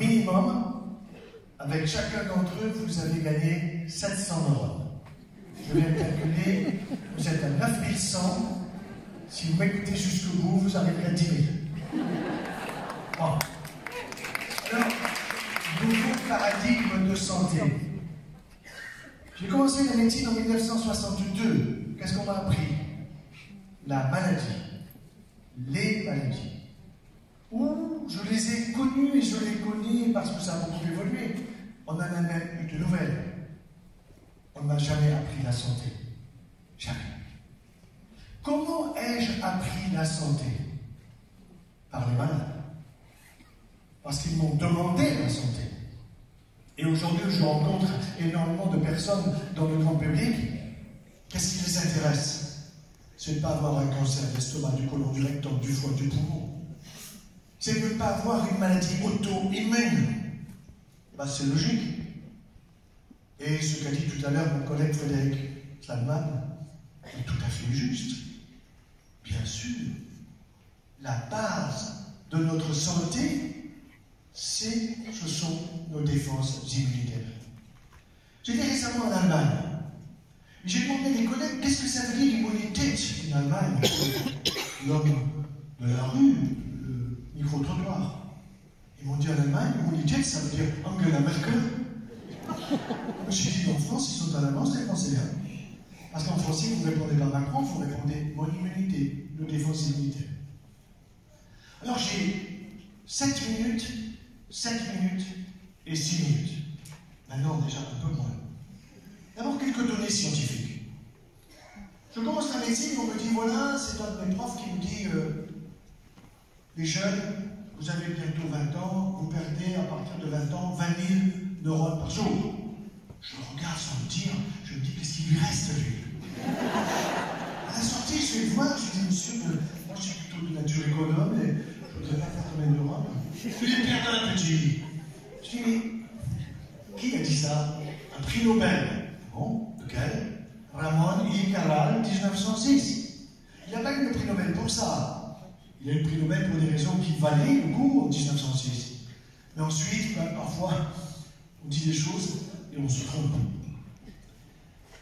minimum, avec chacun d'entre eux, vous avez gagné 700 neurones. Je viens de calculer, vous êtes à 9100. Si vous m'écoutez jusqu'au bout, vous arriverez à 10 000. Bon. Alors, nouveau paradigme de santé. J'ai commencé la médecine en 1962. Qu'est-ce qu'on m'a appris? La maladie. Les maladies. Ou je les ai connues et je les connais parce que ça a beaucoup évolué. On en a même eu de nouvelles. On n'a jamais appris la santé. Jamais. Comment ai-je appris la santé? Par les malades. Parce qu'ils m'ont demandé la santé. Et aujourd'hui, je rencontre énormément de personnes dans le grand public. Qu'est-ce qui les intéresse? C'est de ne pas avoir un cancer de l'estomac, du côlon, du rectum, du foie, du poumon. C'est de ne pas avoir une maladie auto-immune. Ben, c'est logique. Et ce qu'a dit tout à l'heure mon collègue Frédéric Sladman est tout à fait juste. Bien sûr, la base de notre santé, ce sont nos défenses immunitaires. J'étais récemment en Allemagne. J'ai demandé à mes collègues qu'est-ce que ça veut dire l'immunité en Allemagne. L'homme de la rue, le micro-trottoir. Ils m'ont dit en Allemagne, l'immunité, ça veut dire Angela Merkel. J'ai dit en France, ils sont en allemand, c'est français. Parce qu'en français, vous ne répondez pas Macron, vous répondez mon immunité, nos défenses immunitaires. Alors j'ai 7 minutes et 6 minutes. Maintenant, déjà un peu moins. D'abord, quelques données scientifiques. Je commence la médecine, on me dit, voilà, c'est un de mes profs qui me dit, les jeunes, vous avez bientôt 20 ans, vous perdez à partir de 20 ans 20 000 neurones par jour. Je le regarde sans me dire, je me dis, qu'est-ce qu'il lui reste, lui? À la sortie, je vais le voir, je dis, monsieur, moi je suis plutôt de nature économe, et je ne voudrais pas faire comme un neurone. Il est perdu un petit. Je dis, mais qui a dit ça? Un prix Nobel. Bon, lequel? Ramon I. Cajal, 1906. Il n'a pas eu le prix Nobel pour ça. Il a eu le prix Nobel pour des raisons qui valaient le coup en 1906. Mais ensuite, parfois, on dit des choses et on se trompe.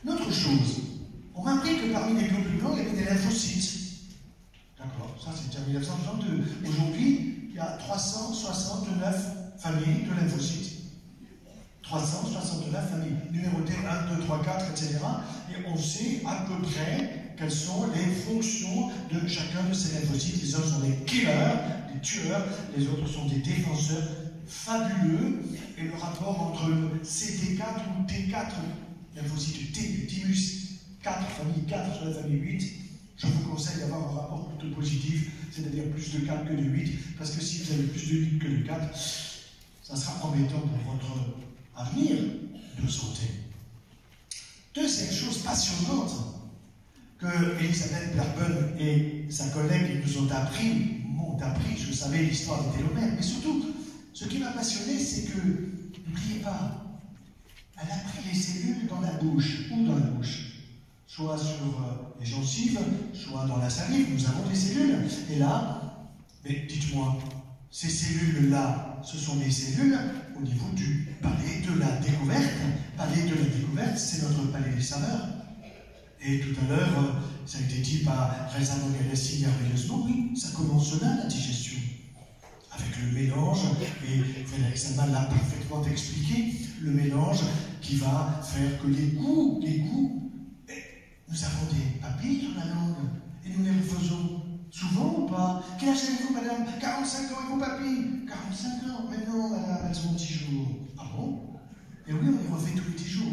Une autre chose, on m'a appris que parmi les globules blancs, il y avait des lymphocytes. D'accord, ça c'était en 1962. Aujourd'hui, il y a 369 familles de lymphocytes. 369 familles, numérotées 1, 2, 3, 4, etc. Et on sait à peu près quelles sont les fonctions de chacun de ces lymphocytes. Les uns sont des killers, des tueurs, les autres sont des défenseurs fabuleux. Et le rapport entre le CD4 ou T4, lymphocyte T, le thymus, 4, famille 4 sur la famille 8, je vous conseille d'avoir un rapport plutôt positif, c'est-à-dire plus de 4 que de 8, parce que si vous avez plus de 8 que de 4, ça sera embêtant pour votre avenir de santé. Deuxième chose passionnante que Elisabeth Blackburn et sa collègue nous ont appris, je savais l'histoire des télomères, mais surtout, ce qui m'a passionné, c'est que, n'oubliez pas, elle a pris les cellules dans la bouche, ou dans la bouche, soit sur les gencives, soit dans la salive, nous avons des cellules, et là, mais dites-moi, ces cellules-là, ce sont des cellules au niveau du palais de la découverte. Palais de la découverte, c'est notre palais des saveurs. Et tout à l'heure, ça a été dit par Reza Moghadassi merveilleusement, oui, ça commence là, la digestion. Avec le mélange, et Frédéric Sladman l'a parfaitement expliqué, le mélange qui va faire que les goûts, nous avons des papilles dans la langue, et nous les faisons souvent ou pas? Quel âge avez-vous, madame? 45 ans et vos papilles? 45 ans? Mais non, madame, elles ont 10 jours. Ah bon? Et oui, on les refait tous les 10 jours.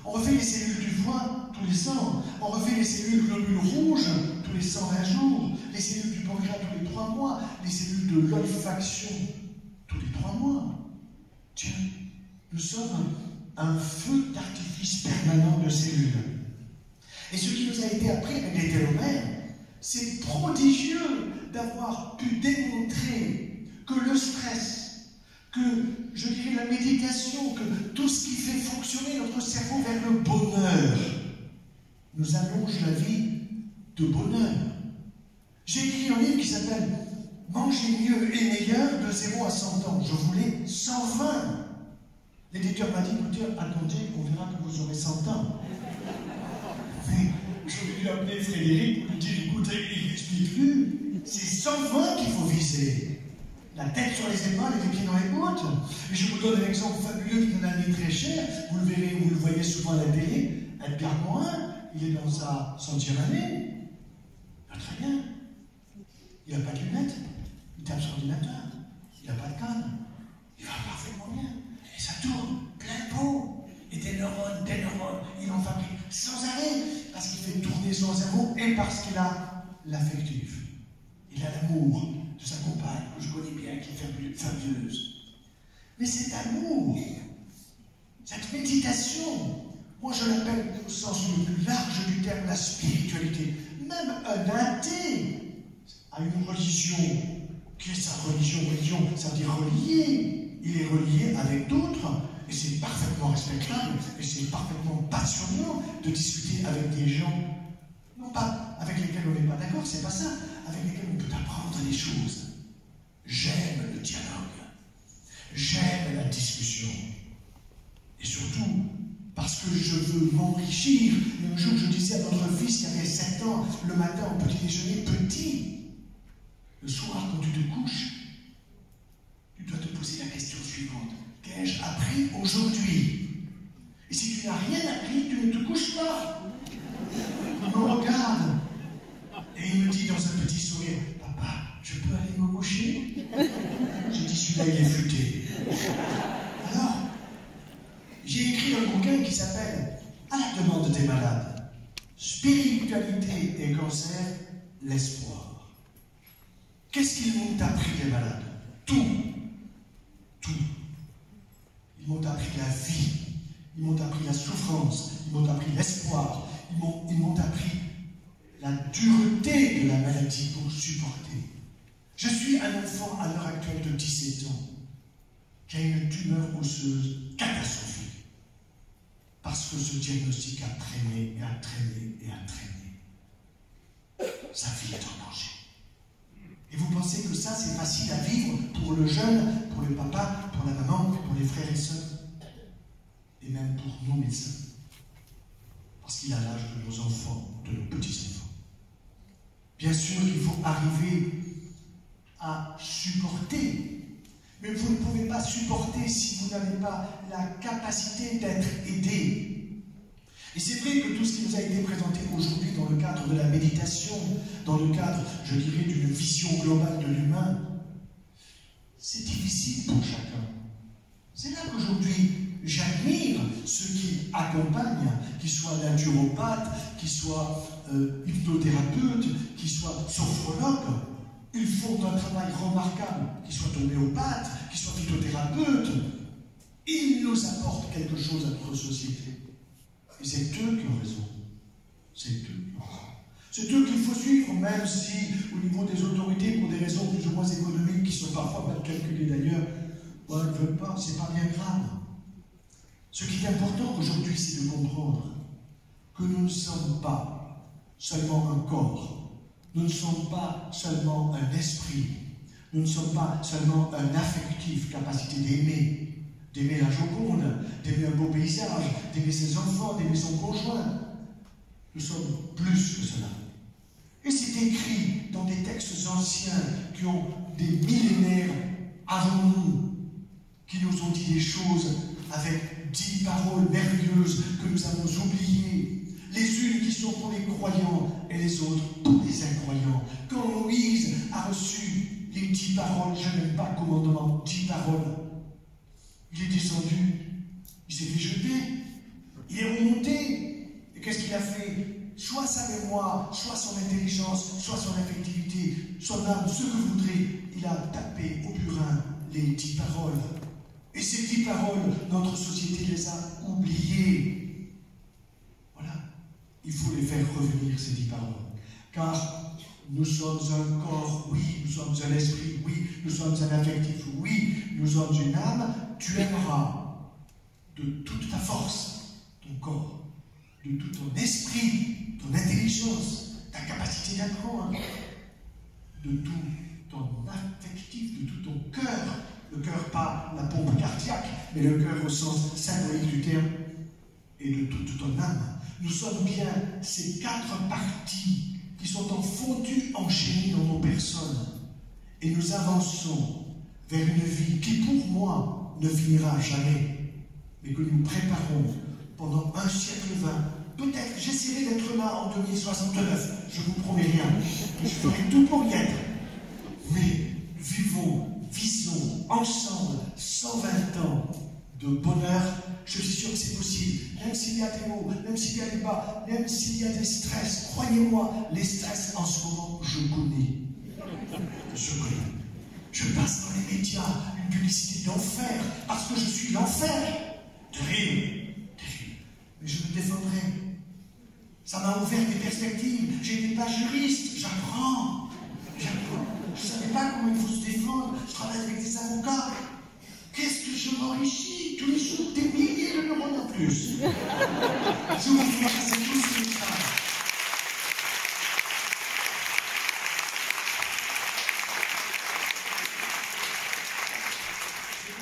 On refait les cellules du foie tous les 100. On refait les cellules globules rouges tous les 120 jours. Les cellules du pancréas tous les 3 mois. Les cellules de l'olfaction tous les 3 mois. Tiens, nous sommes un feu d'artifice permanent de cellules. Et ce qui nous a été appris avec les télomères, c'est prodigieux d'avoir pu démontrer que le stress, que, je dirais, la méditation, que tout ce qui fait fonctionner notre cerveau vers le bonheur, nous allonge la vie de bonheur. J'ai écrit un livre qui s'appelle Manger mieux et meilleur de 0 à 100 ans. Je voulais 120. L'éditeur m'a dit, écoutez, attendez, on verra que vous aurez 100 ans. Mais j'aurais dû appeler Frédéric pour lui dire, écoutez, il n'explique plus. C'est 120 qu'il faut viser. La tête sur les épaules et les pieds dans les bottes. Et je vous donne un exemple fabuleux qui donne un ami très cher. Vous le verrez, vous le voyez souvent à la télé. Edgar Morin, il est dans sa 100e année. Il va très bien. Il n'a pas de lunettes. Il tape sur l'ordinateur. Il n'a pas de canne. Il va parfaitement bien. Et ça tourne, plein pot. Et des neurones, il en fabrique sans arrêt. Parce qu'il fait tourner son cerveau et parce qu'il a l'affectif. Il a l'amour de sa compagne, que je connais bien, qui est fabuleuse. Mais cet amour, cette méditation, moi je l'appelle au sens le plus large du terme la spiritualité. Même un athée a une religion. Qu'est-ce que sa religion? Religion, ça veut dire relié. Il est relié avec d'autres. Et c'est parfaitement respectable. Et c'est parfaitement passionnant de discuter avec des gens, non pas avec lesquels on n'est pas d'accord, c'est pas ça, avec lesquels on peut apprendre des choses. J'aime le dialogue. J'aime la discussion. Et surtout, parce que je veux m'enrichir. Et un jour, je disais à notre fils qui avait 7 ans, le matin au petit déjeuner, petit, le soir, quand tu te couches, tu dois te poser la question suivante. Qu'ai-je appris aujourd'hui? Et si tu n'as rien appris, tu ne te couches pas. Il me regarde. Et il me dit dans un petit sourire, papa, je peux aller me coucher? J'ai dit, celui-là, il est futé. Alors, j'ai écrit un bouquin qui s'appelle À la demande des malades. Spiritualité et cancer, l'espoir. Qu'est-ce qu'ils m'ont appris, les malades? Tout. Tout. Ils m'ont appris la vie. Ils m'ont appris la souffrance. Ils m'ont appris l'espoir. Ils m'ont appris la dureté de la maladie pour supporter. Je suis un enfant à l'heure actuelle de 17 ans qui a une tumeur osseuse catastrophique. Parce que ce diagnostic a traîné et a traîné et a traîné. Sa vie est en danger. Et vous pensez que ça, c'est facile à vivre pour le jeune, pour le papa, pour la maman, pour les frères et sœurs, et même pour nos médecins. Parce qu'il a l'âge de nos enfants, de nos petits-enfants. Bien sûr qu'il faut arriver à supporter, mais vous ne pouvez pas supporter si vous n'avez pas la capacité d'être aidé. Et c'est vrai que tout ce qui nous a été présenté aujourd'hui dans le cadre de la méditation, dans le cadre, je dirais, d'une vision globale de l'humain, c'est difficile pour chacun. C'est là qu'aujourd'hui, j'admire ceux qui accompagnent, qu'ils soient naturopathes, qu'ils soient hypnothérapeutes, qu'ils soient sophrologues. Ils font un travail remarquable, qu'ils soient homéopathes, qu'ils soient phytothérapeutes. Ils nous apportent quelque chose à notre société. Et c'est eux qui ont raison. C'est eux qui ont raison. C'est eux qu'il faut suivre, même si, au niveau des autorités, pour des raisons plus ou moins économiques, qui sont parfois mal calculées d'ailleurs, ils ne veulent pas, c'est pas bien grave. Ce qui est important aujourd'hui, c'est de comprendre que nous ne sommes pas seulement un corps, nous ne sommes pas seulement un esprit, nous ne sommes pas seulement un affectif, capacité d'aimer la Joconde, d'aimer un beau paysage, d'aimer ses enfants, d'aimer son conjoint. Nous sommes plus que cela. Et c'est écrit dans des textes anciens qui ont des millénaires avant nous, qui nous ont dit des choses avec 10 paroles merveilleuses que nous avons oubliées. Les unes qui sont pour les croyants et les autres pour les incroyants. Quand Moïse a reçu les 10 paroles, je n'aime pas le commandement, 10 paroles, il est descendu, il s'est fait jeter, il est remonté. Et qu'est-ce qu'il a fait? Soit sa mémoire, soit son intelligence, soit son affectivité, son âme, ce que vous voudrez, il a tapé au burin les 10 paroles. Et ces 10 paroles, notre société les a oubliées. Voilà. Il faut les faire revenir, ces 10 paroles. Car nous sommes un corps, oui, nous sommes un esprit, oui, nous sommes un affectif, oui, nous sommes une âme. Tu aimeras de toute ta force ton corps, de tout ton esprit, ton intelligence, ta capacité d'apprendre, de tout ton affectif, de tout ton cœur. Le cœur, pas la pompe cardiaque, mais le cœur au sens symbolique du terme, et de toute ton âme. Nous sommes bien ces 4 parties qui sont en fondu enchaînées dans nos personnes. Et nous avançons vers une vie qui, pour moi, ne finira jamais, mais que nous préparons pendant un siècle 20. Peut-être j'essaierai d'être là en 2069, je vous promets rien, je ferai tout pour y être. Mais visons ensemble 120 ans de bonheur. Je suis sûr que c'est possible, même s'il y a des hauts, même s'il y a des bas, même s'il y a des stress. Croyez-moi, les stress en ce moment, je connais. Je passe dans les médias une publicité d'enfer, parce que je suis l'enfer. Terrible. Mais je me défendrai. Ça m'a ouvert des perspectives. J'étais pas juriste, j'apprends. Je ne savais pas comment il faut se défendre. Je travaille avec des avocats. Qu'est-ce que je m'enrichis tous les jours, des milliers de neurones en plus. Je vous remercie tous les cas.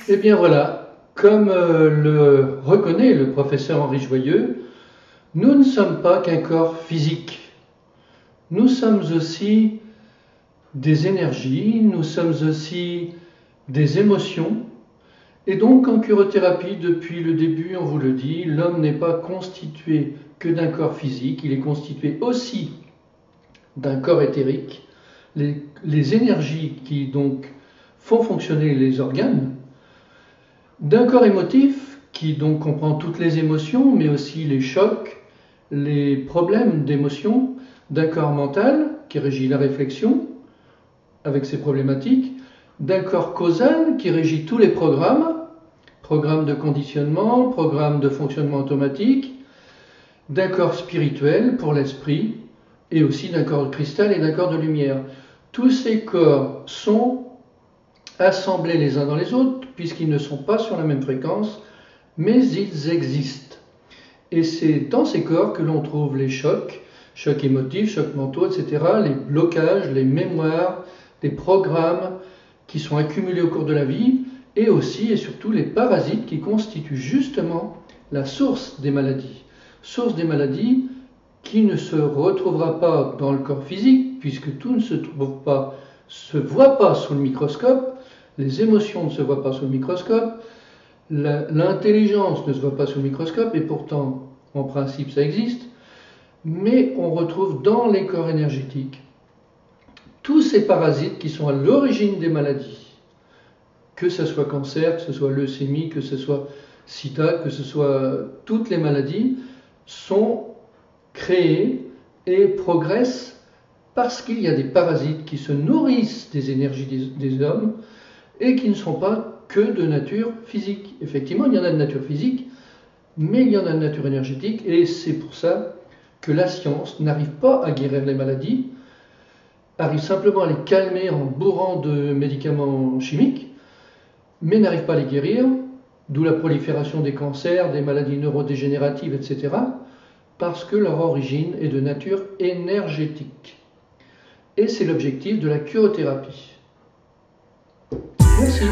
Eh bien voilà, comme le reconnaît le professeur Henri Joyeux, nous ne sommes pas qu'un corps physique. Nous sommes aussi des énergies, nous sommes aussi des émotions. Et donc en curothérapie, depuis le début, on vous le dit, l'homme n'est pas constitué que d'un corps physique, il est constitué aussi d'un corps éthérique. Les énergies qui donc font fonctionner les organes, d'un corps émotif qui donc comprend toutes les émotions, mais aussi les chocs, les problèmes d'émotion, d'un corps mental qui régit la réflexion avec ses problématiques, d'un corps causal qui régit tous les programmes de conditionnement, programmes de fonctionnement automatique, d'un corps spirituel pour l'esprit, et aussi d'un corps de cristal et d'un corps de lumière. Tous ces corps sont assemblés les uns dans les autres, puisqu'ils ne sont pas sur la même fréquence, mais ils existent. Et c'est dans ces corps que l'on trouve les chocs émotifs, chocs mentaux, etc., les blocages, les mémoires, les programmes qui sont accumulés au cours de la vie, et aussi et surtout les parasites qui constituent justement la source des maladies. Source des maladies qui ne se retrouvera pas dans le corps physique, puisque tout ne se voit pas sous le microscope, les émotions ne se voient pas sous le microscope, l'intelligence ne se voit pas sous le microscope, et pourtant, en principe, ça existe, mais on retrouve dans les corps énergétiques tous ces parasites qui sont à l'origine des maladies, que ce soit cancer, que ce soit leucémie, que ce soit sida, que ce soit toutes les maladies, sont créées et progressent parce qu'il y a des parasites qui se nourrissent des énergies des hommes et qui ne sont pas que de nature physique. Effectivement, il y en a de nature physique, mais il y en a de nature énergétique, et c'est pour ça que la science n'arrive pas à guérir les maladies, arrive simplement à les calmer en bourrant de médicaments chimiques, mais n'arrive pas à les guérir, d'où la prolifération des cancers, des maladies neurodégénératives, etc., parce que leur origine est de nature énergétique. Et c'est l'objectif de la curothérapie. Merci.